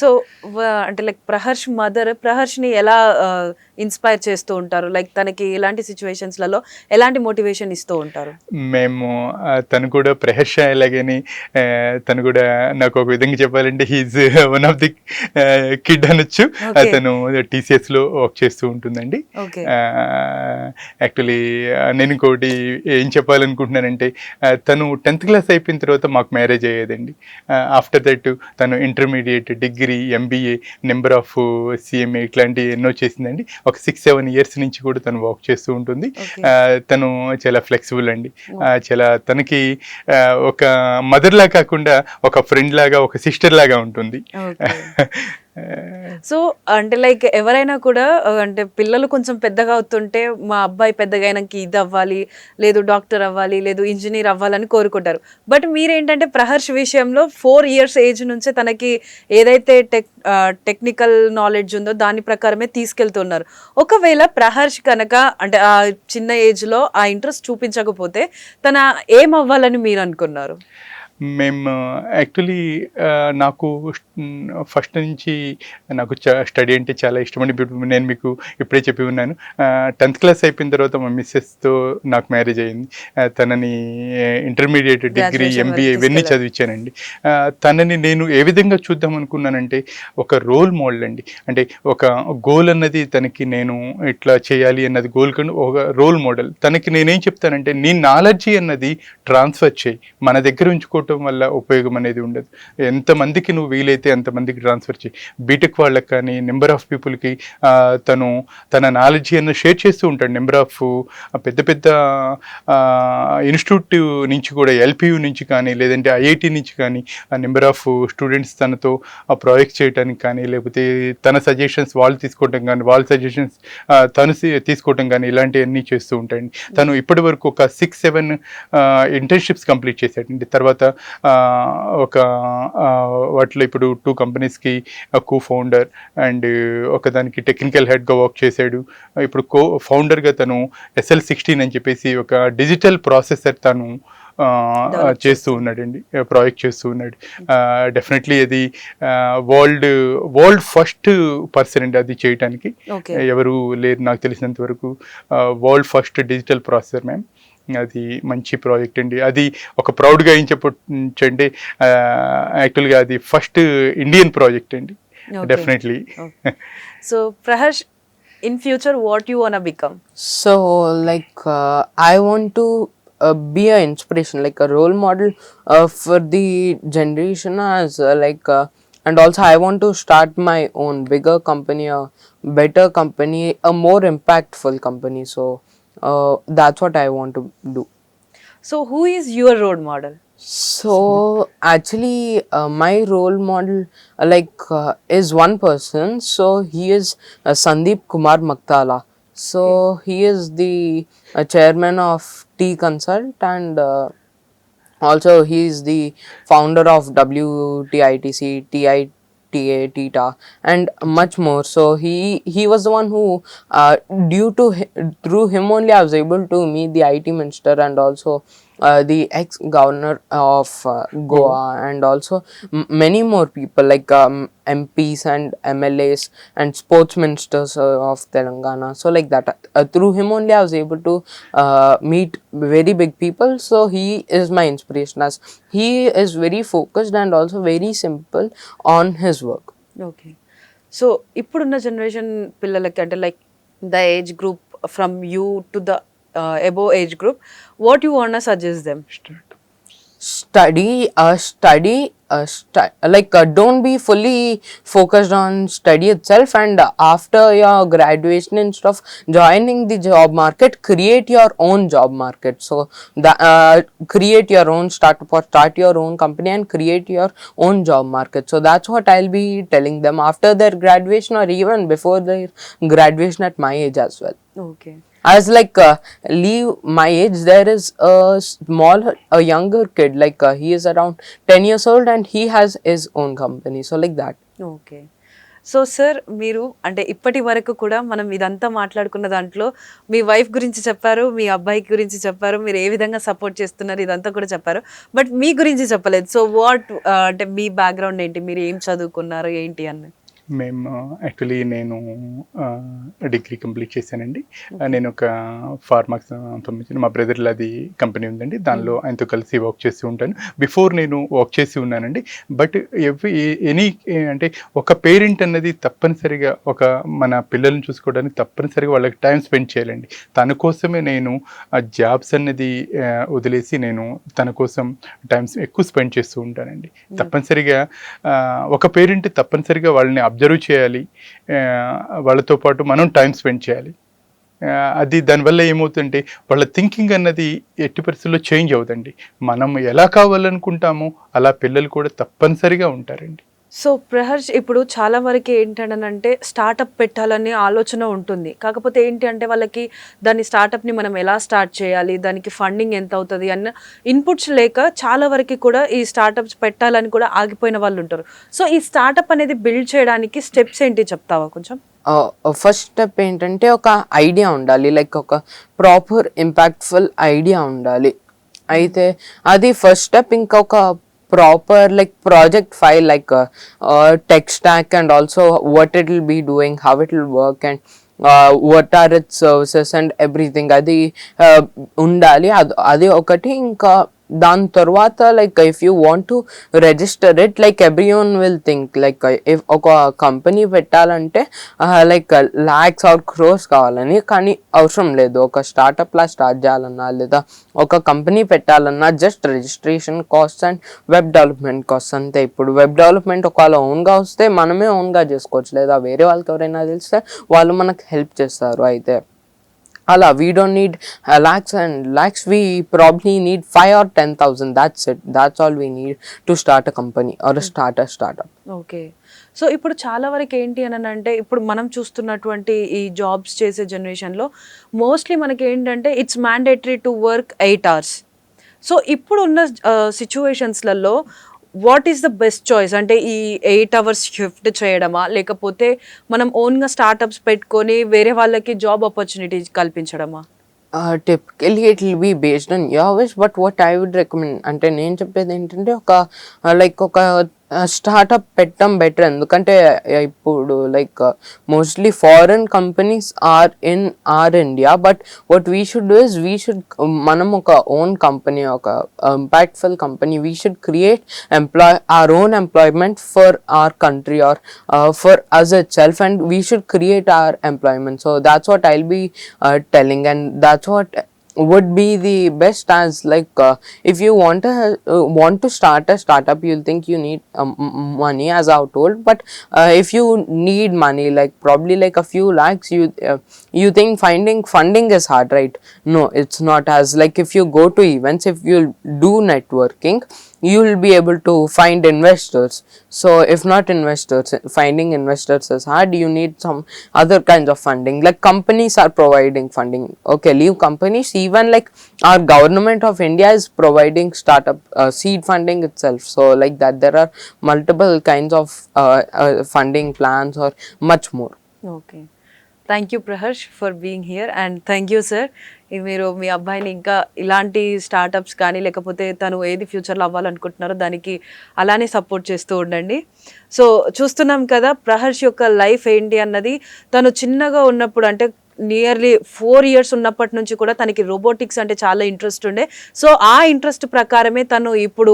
So అంటే like ప్రహర్ష్ mother ప్రహర్ష్ని ఎలా inspire చేస్తూ ఉంటారు? లైక్ తనకి ఎలాంటి సిచ్యువేషన్స్లలో ఎలాంటి మోటివేషన్ ఇస్తూ ఉంటారు? మేము తను కూడా ప్రహర్ష ఎలాగని తను కూడా నాకు ఒక విధంగా చెప్పాలంటే he's one of the kid అనొచ్చు. Okay. తను టీసీఎస్లో వర్క్ చేస్తూ ఉంటుందండి. ఓకే. యాక్చువల్లీ నేను ఇంకోటి ఏం చెప్పాలనుకుంటున్నానంటే తను 10th క్లాస్ అయిపోయిన తర్వాత మాకు మ్యారేజ్ అయ్యేదండి. ఆఫ్టర్ దట్ తను intermediate, degree, MBA, number of CMA ఇట్లాంటివి ఎన్నో చేసిందండి. ఒక 6-7 ఇయర్స్ నుంచి కూడా తను వర్క్ చేస్తూ ఉంటుంది. Okay. తను చాలా ఫ్లెక్సిబుల్ అండి. చాలా తనకి ఒక మదర్ లా కాకుండా ఒక ఫ్రెండ్ లాగా, ఒక సిస్టర్ లాగా ఉంటుంది. ఓకే. సో అంటే లైక్ ఎవరైనా కూడా అంటే పిల్లలు కొంచెం పెద్దగా అవుతుంటే మా అబ్బాయి పెద్దగా అయినాక ఇది అవ్వాలి, లేదు డాక్టర్ అవ్వాలి, లేదు ఇంజనీర్ అవ్వాలని కోరుకుంటారు. బట్ మీరేంటంటే ప్రహర్ష్ విషయంలో 4 years ఏజ్ నుంచే తనకి ఏదైతే టెక్నికల్ నాలెడ్జ్ ఉందో దాని ప్రకారమే తీసుకెళ్తున్నారు. ఒకవేళ ప్రహర్ష్ కనుక అంటే ఆ చిన్న ఏజ్లో ఆ ఇంట్రెస్ట్ చూపించకపోతే తన ఏం అవ్వాలని మీరు అనుకున్నారు? మేము యాక్చువల్లీ నాకు ఫస్ట్ నుంచి నాకు స్టడీ అంటే చాలా ఇష్టమండి. నేను మీకు ఇప్పుడే చెప్పి ఉన్నాను. 10th క్లాస్ అయిపోయిన తర్వాత మా మిస్సెస్తో నాకు మ్యారేజ్ అయింది. తనని ఇంటర్మీడియట్, డిగ్రీ, Graduation ఎంబీఏ వరకు ఇవన్నీ తీసుకెళ్ళారు. చదివించానండి. తనని నేను ఏ విధంగా చూద్దాం అనుకున్నానంటే ఒక రోల్ మోడల్ అండి. అంటే ఒక గోల్ అన్నది తనకి నేను ఇట్లా చేయాలి అన్నది గోల్ కన్నా ఒక రోల్ మోడల్. తనకి నేనేం చెప్తానంటే నీ నాలెడ్జీ అన్నది ట్రాన్స్ఫర్ చేయి, మన దగ్గర ఉంచుకోవటం వల్ల ఉపయోగం అనేది ఉండదు. ఎంతమందికి నువ్వు వీలైతే అంతమందికి ట్రాన్స్ఫర్ చేయి. బీటెక్ వాళ్ళకి కానీ నెంబర్ ఆఫ్ పీపుల్కి తన నాలెడ్జీ అన్న షేర్ చేస్తూ ఉంటాడు. నెంబర్ ఆఫ్ పెద్ద పెద్ద ఇన్స్టిట్యూట్ నుంచి కూడా, ఎల్పియు నుంచి కానీ లేదంటే ఐఐటి నుంచి కానీ నెంబర్ ఆఫ్ స్టూడెంట్స్ తనతో ప్రాజెక్ట్ చేయడానికి కానీ, లేకపోతే తన సజెషన్స్ వాళ్ళు తీసుకోవటం కానీ, వాళ్ళ సజెషన్స్ తను తీసుకోవటం కానీ ఇలాంటివన్నీ చేస్తూ ఉంటాయండి. తను ఇప్పటి వరకు ఒక 6-7 ఇంటర్న్షిప్స్ కంప్లీట్ చేశాడండి. తర్వాత ఒక వాటిలో ఇప్పుడు 2 కంపెనీస్కి కో ఫౌండర్ అండ్ ఒకదానికి టెక్నికల్ హెడ్గా వర్క్ చేశాడు. ఇప్పుడు ఫౌండర్గా తను SL16 అని చెప్పేసి ఒక డిజిటల్ ప్రాసెసర్ తను చేస్తూ ఉన్నాడండి, ప్రాజెక్ట్ చేస్తూ ఉన్నాడు. డెఫినెట్లీ అది వరల్డ్ ఫస్ట్ పర్సన్ అండి అది చేయటానికి. ఓకే. ఎవరు లేరు నాకు తెలిసినంత వరకు. World first digital processor ma'am. అది మంచి ప్రాజెక్ట్ అండి. అది ఒక ప్రౌడ్గా ఏం చెప్పొచ్చంటే యాక్చువల్గా అది ఫస్ట్ ఇండియన్ ప్రాజెక్ట్ అండి. Definitely. So Praharsh, in future what you wanna become? So, like, I want to be an inspiration, like a role model for the generation, as and also I want to start my own bigger company, a better company, a more impactful company. So, that's what I want to do. So who is your role model? So actually, my role model is one person. So he is Sandeep Kumar Maktala. So he is the chairman of T Consult, and also he is the founder of WTITC, TITA, and much more. So he was the one who through him only I was able to meet the IT minister, and also the ex-governor of Goa, and also many more people like MPs and MLAs and sports ministers of Telangana. So like that, through him only I was able to meet very big people. So he is my inspiration, as he is very focused and also very simple on his work. Okay. So ఇప్పుడున్న generation పిల్లలకి అంటే like the age group from you to the above age group, what you want suggest them? Don't be fully focused on study itself, and after your graduation, instead of joining the job market, create your own job market. So create your own startup or start your own company and create your own job market. So that's what I'll be telling them after their graduation, or even before their graduation at my age as well. Okay. As leave my age, there is a younger kid, he is around 10 years old, and he has his own company. So like that. Okay. So sir, మీరు అంటే ఇప్పటి వరకు కూడా మనం ఇదంతా మాట్లాడుకున్న దాంట్లో మీ wife గురించి చెప్పారు, మీ అబ్బాయి గురించి చెప్పారు, మీరు ఏ విధంగా సపోర్ట్ చేస్తున్నారు ఇదంతా కూడా చెప్పారు. బట్ మీ గురించి చెప్పలేదు. సో వాట్ అంటే మీ బ్యాక్గ్రౌండ్ ఏంటి, మీరు ఏం చదువుకున్నారు ఏంటి అని? మేము యాక్చువల్లీ నేను డిగ్రీ కంప్లీట్ చేశానండి. నేను ఒక ఫార్మాకి సంబంధించిన మా బ్రదర్లో అది కంపెనీ ఉందండి, దానిలో ఆయనతో కలిసి వర్క్ చేస్తూ ఉంటాను. బిఫోర్ నేను వర్క్ చేసి ఉన్నానండి. బట్ ఎనీ అంటే ఒక పేరెంట్ అన్నది తప్పనిసరిగా మన పిల్లల్ని చూసుకోవడానికి తప్పనిసరిగా వాళ్ళకి టైం స్పెండ్ చేయాలండి. తన కోసమే నేను ఆ జాబ్స్ అన్నది వదిలేసి నేను తన కోసం టైం ఎక్కువ స్పెండ్ చేస్తూ ఉంటానండి. తప్పనిసరిగా ఒక పేరెంట్ తప్పనిసరిగా వాళ్ళని అబ్జర్వ్ చేయాలి, వాళ్ళతో పాటు మనం టైం స్పెండ్ చేయాలి. అది దానివల్ల ఏమవుతుందంటే వాళ్ళ థింకింగ్ అన్నది ఎట్టి పరిస్థితుల్లో చేంజ్ అవుతుంది. మనం ఎలా కావాలనుకుంటామో అలా పిల్లలు కూడా తప్పనిసరిగా ఉంటారండి. సో ప్రహర్ష్, ఇప్పుడు చాలా వరకు ఏంటంటే స్టార్టప్ పెట్టాలనే ఆలోచన ఉంటుంది. కాకపోతే ఏంటి అంటే వాళ్ళకి దాన్ని స్టార్టప్ని మనం ఎలా స్టార్ట్ చేయాలి, దానికి ఫండింగ్ ఎంత అవుతుంది అన్న ఇన్పుట్స్ లేక చాలా వరకు కూడా ఈ స్టార్టప్స్ పెట్టాలని కూడా ఆగిపోయిన వాళ్ళు ఉంటారు. సో ఈ స్టార్టప్ అనేది బిల్డ్ చేయడానికి స్టెప్స్ ఏంటి చెప్తావా కొంచెం? ఫస్ట్ స్టెప్ ఏంటంటే ఒక ఐడియా ఉండాలి, లైక్ ఒక ప్రాపర్ ఇంపాక్ట్ఫుల్ ఐడియా ఉండాలి. అయితే అది ఫస్ట్ స్టెప్. ఇంకొక proper like project file, like tech stack, and also what it will be doing, how it will work, and what are its services and everything అది ఉండాలి. అది ఒకటి. ఇంకా దాని తర్వాత like if you want to register it, like everyone will think like if ఒక company పెట్టాలంటే like lakhs are crores కావాలని, కానీ అవసరం లేదు. ఒక స్టార్టప్లా స్టార్ట్ చేయాలన్నా లేదా ఒక కంపెనీ పెట్టాలన్నా just registration cost and web development cost అంతే. ఇప్పుడు వెబ్ డెవలప్మెంట్ ఒకవేళ ఓన్గా వస్తే మనమే ఓన్గా చేసుకోవచ్చు, లేదా వేరే వాళ్ళకి ఎవరైనా తెలిస్తే వాళ్ళు మనకు హెల్ప్ చేస్తారు. అయితే అలా we don't need lakhs and lakhs, we probably need 5 or 10,000. that's it, that's all we need to start a company or a startup. Okay. So ఇప్పుడు చాలా వరకు ఏంటి అని అంటే ఇప్పుడు మనం చూస్తున్నటువంటి ఈ జాబ్స్ చేసే జనరేషన్లో మోస్ట్లీ మనకి ఏంటంటే it's mandatory to work 8 hours. So ఇప్పుడున్న సిచ్యువేషన్స్లలో what is the best choice? అంటే ఈ 8 hours షిఫ్ట్ చేయడమా, లేకపోతే మనం ఓన్గా స్టార్టప్స్ పెట్టుకొని వేరే వాళ్ళకి జాబ్ ఆపర్చునిటీస్ కల్పించడమా? Typically it will be based on your wish, but what I would recommend అంటే నేను చెప్పేది ఏంటంటే ఒక లైక్ ఒక స్టార్టప్ పెట్టడం బెటర్. ఎందుకంటే ఇప్పుడు like mostly foreign companies are in our India, but what we should do is మనం ఒక ఓన్ కంపెనీ, ఒక impactful company, we should create our own employment for our country or for us itself, and we should create our employment. So that's what I'll be telling, and that's what would be the best. As like if you want to start a startup, you'll think you need money, as I've told, but if you need money, like probably like a few lakhs, you think finding funding is hard, right? No, it's not. As like if you go to events, if you do networking, you will be able to find investors. So if not investors, finding investors is hard. You need some other kinds of funding, like companies are providing funding. Okay, leave companies, even like our government of India is providing startup seed funding itself. So like that, there are multiple kinds of funding plans or much more. Okay. Thank you Praharsh for being here, and thank you sir. మీరు మీ అబ్బాయిని ఇంకా ఇలాంటి startups కానీ లేకపోతే తను ఏది ఫ్యూచర్లో అవ్వాలనుకుంటున్నారో దానికి అలానే సపోర్ట్ చేస్తూ ఉండండి. సో చూస్తున్నాం కదా ప్రహర్ష్ యొక్క లైఫ్ ఏంటి అన్నది. తను చిన్నగా ఉన్నప్పుడు అంటే నియర్లీ 4 years ఉన్నప్పటి నుంచి కూడా తనకి రోబోటిక్స్ అంటే చాలా ఇంట్రెస్ట్ ఉండే. సో ఆ ఇంట్రెస్ట్ ప్రకారమే తను ఇప్పుడు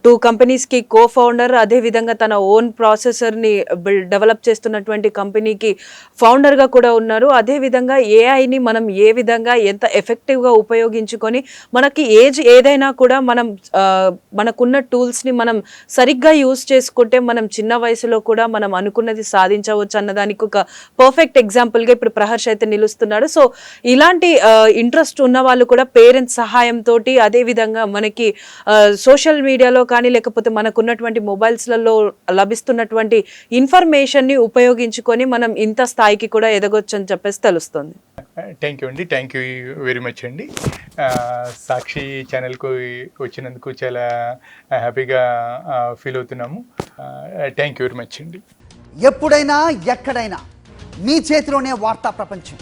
2 కంపెనీస్కి కో-ఫౌండర్, అదేవిధంగా తన ఓన్ ప్రాసెసర్ని డెవలప్ చేస్తున్నటువంటి కంపెనీకి ఫౌండర్గా కూడా ఉన్నారు. అదేవిధంగా ఏఐని మనం ఏ విధంగా ఎంత ఎఫెక్టివ్గా ఉపయోగించుకొని మనకి ఏజ్ ఏదైనా కూడా మనం మనకున్న టూల్స్ని మనం సరిగ్గా యూజ్ చేసుకుంటే మనం చిన్న వయసులో కూడా మనం అనుకున్నది సాధించవచ్చు అన్నదానికి ఒక పర్ఫెక్ట్ ఎగ్జాంపుల్గా ఇప్పుడు ప్రహర్ష్ అయితే నిలుస్తున్నాడు. సో ఇలాంటి ఇంట్రెస్ట్ ఉన్న వాళ్ళు కూడా పేరెంట్స్ సహాయంతో, అదేవిధంగా మనకి సోషల్ మీడియాలో కానీ లేకపోతే మనకున్నటువంటి మొబైల్స్లలో లభిస్తున్నటువంటి ఇన్ఫర్మేషన్ని ఉపయోగించుకొని మనం ఇంత స్థాయికి కూడా ఎదగొచ్చు అని చెప్పేసి తెలుస్తుంది. థ్యాంక్ యూ అండి, థ్యాంక్ యూ వెరీ మచ్ అండి. సాక్షి ఛానల్కు వచ్చినందుకు చాలా హ్యాపీగా ఫీల్ అవుతున్నాము. థ్యాంక్ యూ వెరీ మచ్ అండి. ఎప్పుడైనా ఎక్కడైనా మీ చేతిలోనే వార్తా ప్రపంచం.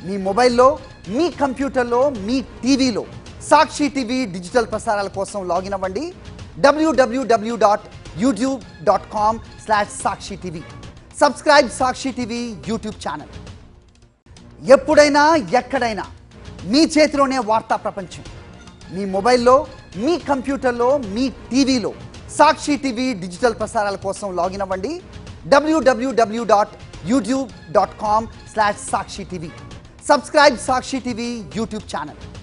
మీ మొబైల్లో, మీ కంప్యూటర్లో, మీ టీవీలో సాక్షి టీవీ డిజిటల్ ప్రసారాల కోసం లాగిన్ అవ్వండి www.youtube.com/సాక్షి టీవీ. సబ్స్క్రైబ్ సాక్షి టీవీ యూట్యూబ్ ఛానల్. ఎప్పుడైనా ఎక్కడైనా మీ చేతిలోనే వార్తా ప్రపంచం. మీ మొబైల్లో, మీ కంప్యూటర్లో, మీ టీవీలో సాక్షి టీవీ డిజిటల్ ప్రసారాల కోసం లాగిన్ అవ్వండి www.youtube.com/సాక్షి టీవీ. సబ్స్క్రైబ్ సాక్షి టీవీ యూట్యూబ్ ఛానల్.